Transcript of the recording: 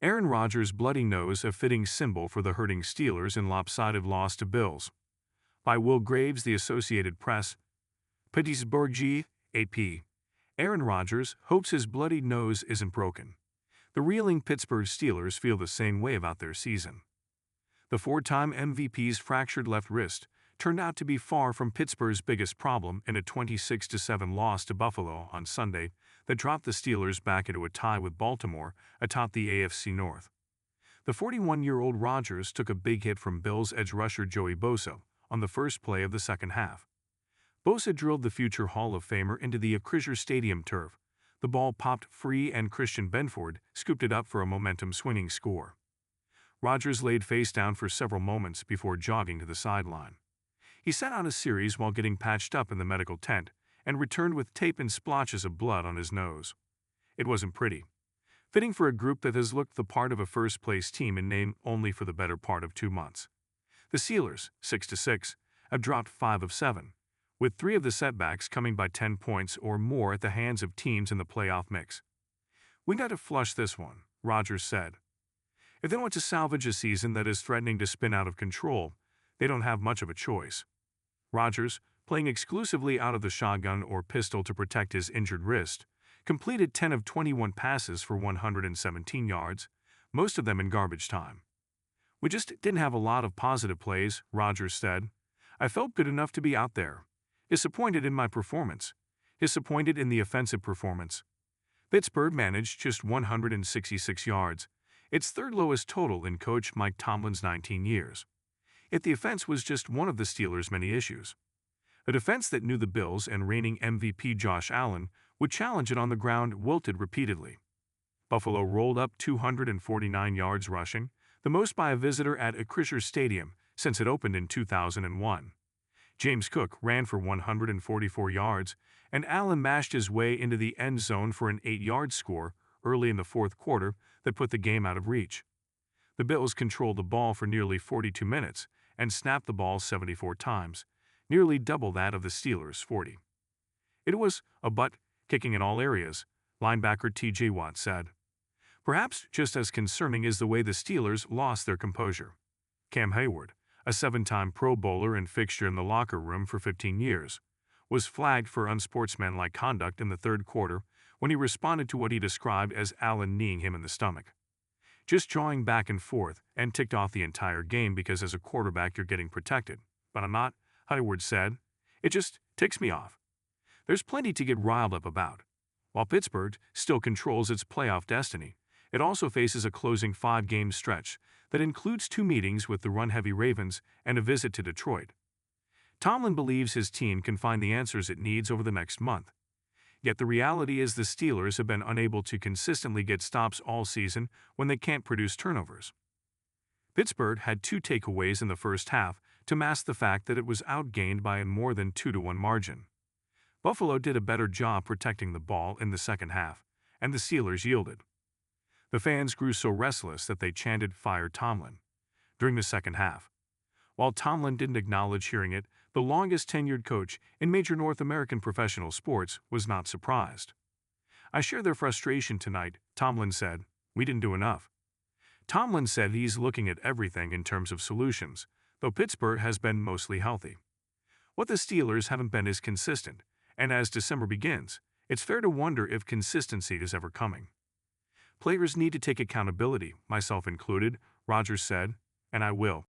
Aaron Rodgers' bloody nose, a fitting symbol for the hurting Steelers in lopsided loss to Bills. By Will Graves, The Associated Press. Pittsburgh AP. Aaron Rodgers hopes his bloodied nose isn't broken. The reeling Pittsburgh Steelers feel the same way about their season. The four-time MVP's fractured left wrist turned out to be far from Pittsburgh's biggest problem in a 26-7 loss to Buffalo on Sunday that dropped the Steelers back into a tie with Baltimore atop the AFC North. The 41-year-old Rodgers took a big hit from Bills edge rusher Joey Bosa on the first play of the second half. Bosa drilled the future Hall of Famer into the Acrisure Stadium turf. The ball popped free and Christian Benford scooped it up for a momentum-swinging score. Rodgers laid face down for several moments before jogging to the sideline. He sat on a series while getting patched up in the medical tent and returned with tape and splotches of blood on his nose. It wasn't pretty. Fitting for a group that has looked the part of a first-place team in name only for the better part of 2 months. The Steelers, 6-6, have dropped 5 of 7, with 3 of the setbacks coming by 10 points or more at the hands of teams in the playoff mix. "We got to flush this one," Rodgers said. "If they want to salvage a season that is threatening to spin out of control, they don't have much of a choice." Rodgers, playing exclusively out of the shotgun or pistol to protect his injured wrist, completed 10 of 21 passes for 117 yards, most of them in garbage time. "We just didn't have a lot of positive plays," Rodgers said. "I felt good enough to be out there. Disappointed in my performance. Disappointed in the offensive performance." Pittsburgh managed just 166 yards, its third lowest total in Coach Mike Tomlin's 19 years. Yet the offense was just one of the Steelers' many issues. A defense that knew the Bills and reigning MVP Josh Allen would challenge it on the ground wilted repeatedly. Buffalo rolled up 249 yards rushing, the most by a visitor at Acrisure Stadium since it opened in 2001. James Cook ran for 144 yards, and Allen mashed his way into the end zone for an 8-yard score early in the fourth quarter that put the game out of reach. The Bills controlled the ball for nearly 42 minutes and snapped the ball 74 times, nearly double that of the Steelers' 40. "It was a butt-kicking in all areas," linebacker T.J. Watt said. Perhaps just as concerning is the way the Steelers lost their composure. Cam Hayward, a 7-time Pro Bowler and fixture in the locker room for 15 years, was flagged for unsportsmanlike conduct in the third quarter when he responded to what he described as Allen kneeing him in the stomach. "Just jawing back and forth and ticked off the entire game because as a quarterback you're getting protected. But I'm not," Hayward said. "It just ticks me off." There's plenty to get riled up about. While Pittsburgh still controls its playoff destiny, it also faces a closing 5-game stretch that includes 2 meetings with the run-heavy Ravens and a visit to Detroit. Tomlin believes his team can find the answers it needs over the next month. Yet the reality is the Steelers have been unable to consistently get stops all season when they can't produce turnovers. Pittsburgh had 2 takeaways in the first half to mask the fact that it was outgained by a more than 2-1 margin. Buffalo did a better job protecting the ball in the second half, and the Steelers yielded. The fans grew so restless that they chanted "Fire Tomlin" during the second half. While Tomlin didn't acknowledge hearing it, the longest-tenured coach in major North American professional sports was not surprised. "I share their frustration tonight," Tomlin said. "We didn't do enough." Tomlin said he's looking at everything in terms of solutions, though Pittsburgh has been mostly healthy. What the Steelers haven't been is consistent, and as December begins, it's fair to wonder if consistency is ever coming. "Players need to take accountability, myself included," Rodgers said, "and I will."